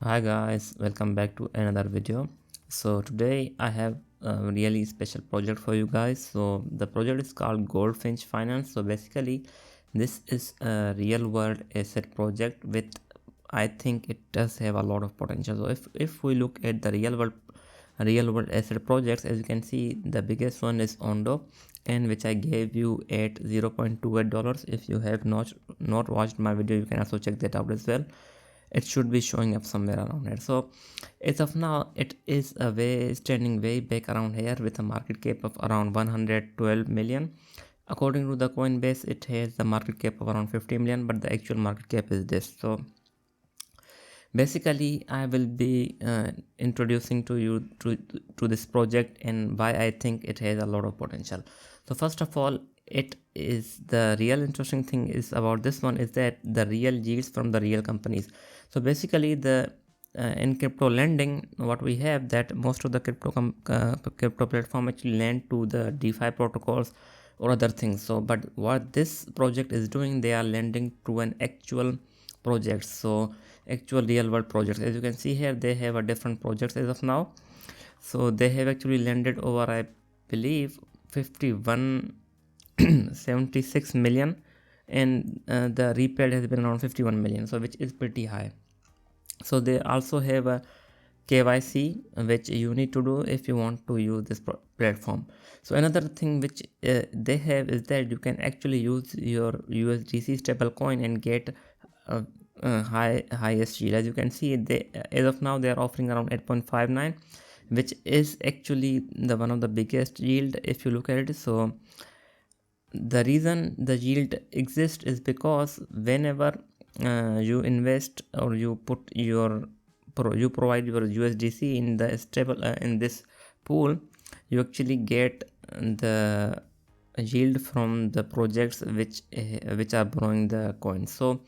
Hi guys, welcome back to another video. So today I have a really special project for you guys. So the project is called Goldfinch Finance. So basically this is a real world asset project with, I think it does have a lot of potential. So if we look at the real world asset projects, as you can see, the biggest one is Ondo, and which I gave you at $0.28. If you have not watched my video, you can also check that out as well. It should be showing up somewhere around here. So as of now, it is standing way back around here with a market cap of around 112 million. According to the Coinbase, it has the market cap of around 50 million, but the actual market cap is this. So basically I will be introducing to you to this project and why I think it has a lot of potential. So first of all, it is the real interesting thing is about this one is that the real yields from the real companies. So basically the in crypto lending, what we have that most of the crypto platform actually lend to the DeFi protocols or other things. So but what this project is doing, they are lending to an actual project. So actual real world projects, as you can see here, they have a different projects as of now. So they have actually landed over, I believe, 5176 million, and the repaid has been around 51 million, so which is pretty high. So they also have a KYC which you need to do if you want to use this platform. So another thing which they have is that you can actually use your USDC stable coin and get highest yield. As you can see, they as of now they are offering around 8.59, which is actually the one of the biggest yield if you look at it. So the reason the yield exists is because whenever you invest or you put your you provide your USDC in the stable in this pool, you actually get the yield from the projects which are borrowing the coins. So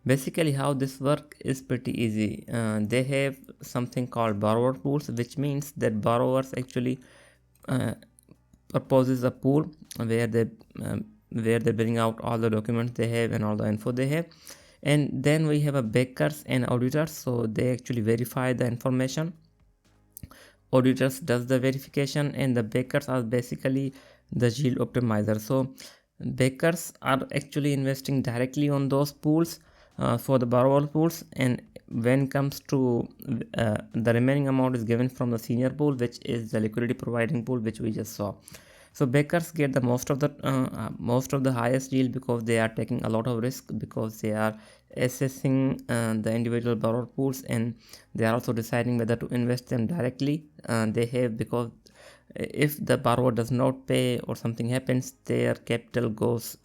basically how this work is pretty easy. They have something called borrower pools, which means that borrowers actually uh, proposes a pool where they bring out all the documents they have and all the info they have, and then we have a backers and auditors. So they actually verify the information. Auditors does the verification, and the backers are basically the yield optimizer. So backers are actually investing directly on those pools for the borrower pools, and when it comes to the remaining amount is given from the senior pool, which is the liquidity providing pool, which we just saw. So backers get the most of the highest yield because they are taking a lot of risk, because they are assessing the individual borrower pools, and they are also deciding whether to invest them directly. They have, because if the borrower does not pay or something happens, their capital goes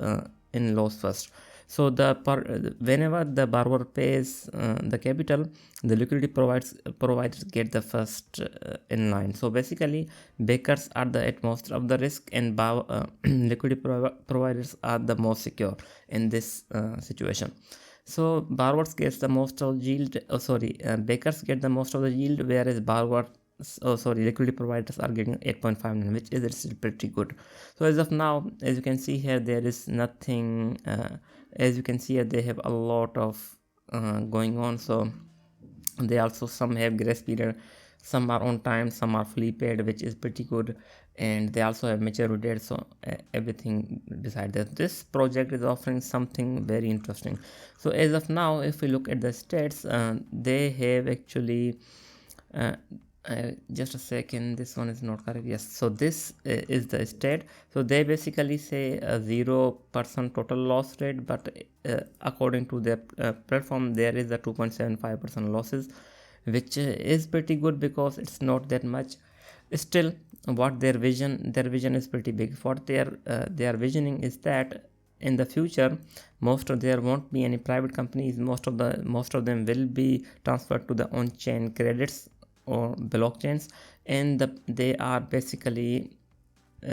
in loss first. So whenever the borrower pays the capital, the liquidity providers get the first in line. So basically backers are the at most of the risk, and liquidity providers are the most secure in this situation. So borrowers gets the most of yield, backers get the most of the yield, whereas liquidity providers are getting 8.59, which is still pretty good. So as of now, as you can see here, there is nothing as you can see here, they have a lot of going on. So they also, some have grace period, some are on time, some are fully paid, which is pretty good, and they also have maturity date. So everything beside that, this project is offering something very interesting. So as of now, if we look at the stats, they have actually just a second, this one is not correct. Yes, so this is the state. So they basically say a 0% total loss rate, but according to their platform, there is a 2.75% losses, which is pretty good because it's not that much. Still, what their vision is pretty big. What they are visioning is that in the future, there won't be any private companies. Most of them will be transferred to the on-chain credits or blockchains, and they are basically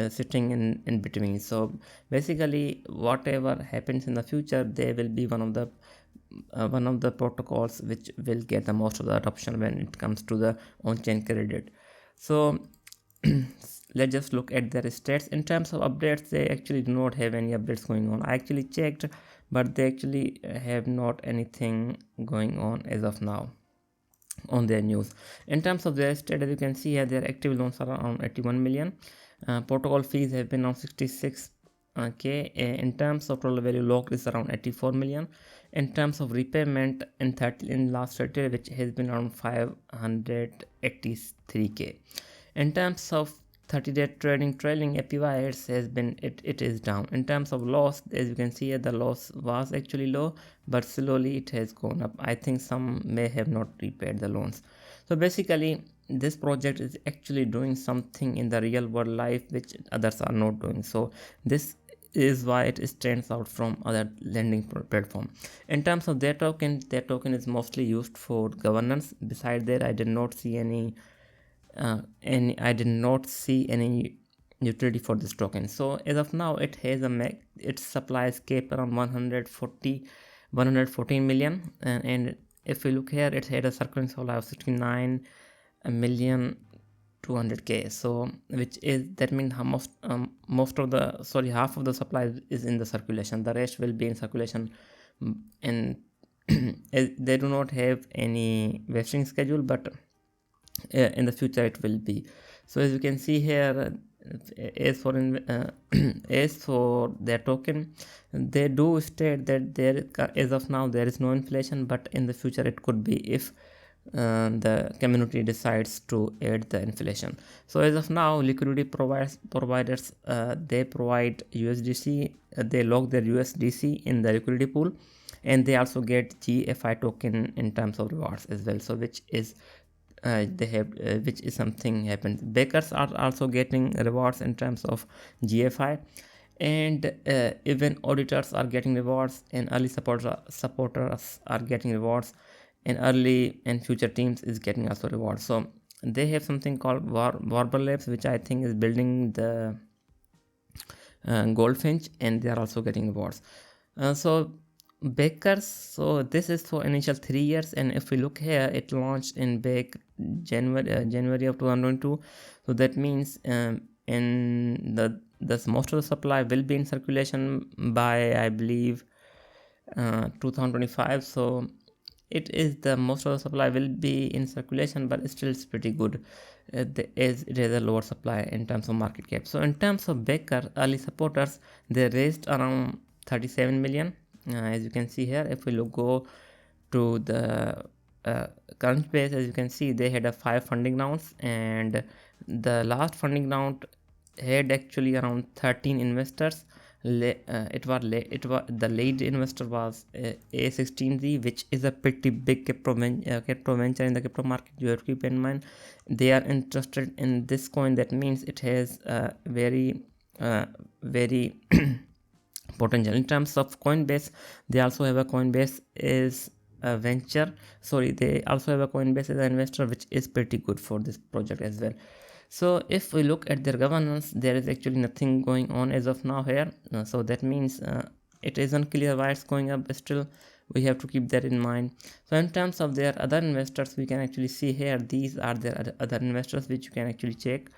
sitting in between. So basically whatever happens in the future, they will be one of the protocols which will get the most of the adoption when it comes to the on-chain credit. So let's just look at their stats. In terms of updates, they actually do not have any updates going on. I actually checked, but they actually have not anything going on as of now. on their news. In terms of their estate, as you can see here, their active loans are around 81 million. Protocol fees have been around 66 k. In terms of total value locked is around 84 million. In terms of repayment in last 30 which has been around 583k. In terms of 30-day trading trailing APY, it is down. In terms of loss, as you can see here, the loss was actually low, but slowly it has gone up. I think some may have not repaid the loans. So basically, this project is actually doing something in the real world life which others are not doing. So this is why it stands out from other lending platform. In terms of their token is mostly used for governance. Beside that, I did not see any utility for this token. So as of now, it has its supply is capped around 114 million, and if we look here, it had a circulating supply of 69 million 200k. So which is, that means half of the supply is in the circulation, the rest will be in circulation. And they do not have any vesting schedule, but in the future it will be. So as you can see here, as for their token, they do state that as of now there is no inflation, but in the future it could be if the community decides to add the inflation. So as of now, liquidity providers they provide USDC, they lock their USDC in the liquidity pool, and they also get GFI token in terms of rewards as well. So which is which is something happens. Bakers are also getting rewards in terms of GFI, and even auditors are getting rewards, and early supporters are getting rewards, and early and future teams is getting also rewards. So they have something called Warble Labs, which I think is building the Goldfinch, and they are also getting rewards. So Bakers, so this is for initial 3 years, and if we look here, it launched in January of 2022. So that means in the most of the supply will be in circulation by, I believe, 2025. So it is the most of the supply will be in circulation, but still it's pretty good as it has a lower supply in terms of market cap. So in terms of Baker early supporters, they raised around 37 million. As you can see here, if we go to the current page, as you can see, they had 5 funding rounds, and the last funding round had actually around 13 investors. The lead investor was A16Z, which is a pretty big crypto venture in the crypto market. You have to keep in mind they are interested in this coin. That means it has very potential. In terms of Coinbase, they also have a Coinbase is a venture. They also have a Coinbase as an investor, which is pretty good for this project as well. So if we look at their governance, there is actually nothing going on as of now here. So that means it is unclear why it's going up. Still, we have to keep that in mind. So in terms of their other investors, we can actually see here, these are their other investors, which you can actually check.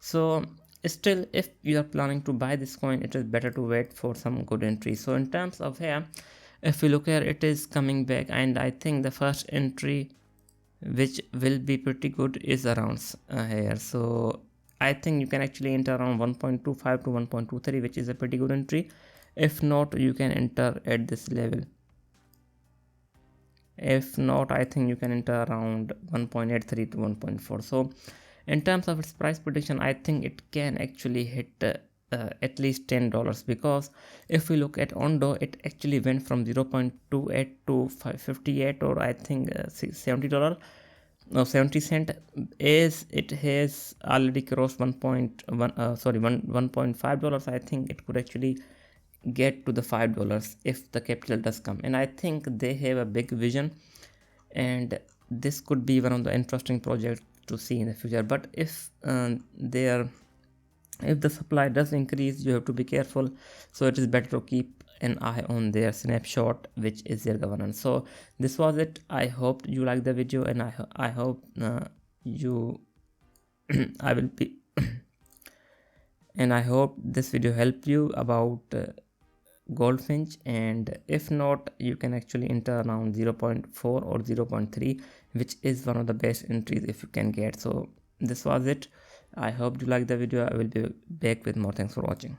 So still, if you are planning to buy this coin, it is better to wait for some good entry. So in terms of here, if we look here, it is coming back, and I think the first entry which will be pretty good is around here. So I think you can actually enter around 1.25 to 1.23, which is a pretty good entry. If not, you can enter at this level. If not, I think you can enter around 1.83 to 1.4. So in terms of its price prediction, I think it can actually hit at least $10, because if we look at Ondo, it actually went from 0.28 to 58, or I think $70 or 70 cent, as it has already crossed 1.5 dollars. I think it could actually get to the $5 if the capital does come, and I think they have a big vision, and this could be one of the interesting projects to see in the future. But if the supply does increase, you have to be careful. So it is better to keep an eye on their snapshot, which is their governance. So this was it. I hope you like the video, and I hope you I will be and I hope this video helped you about Goldfinch, and if not, you can actually enter around 0.4 or 0.3, which is one of the best entries if you can get. So this was it. I hope you like the video. I will be back with more. Thanks for watching.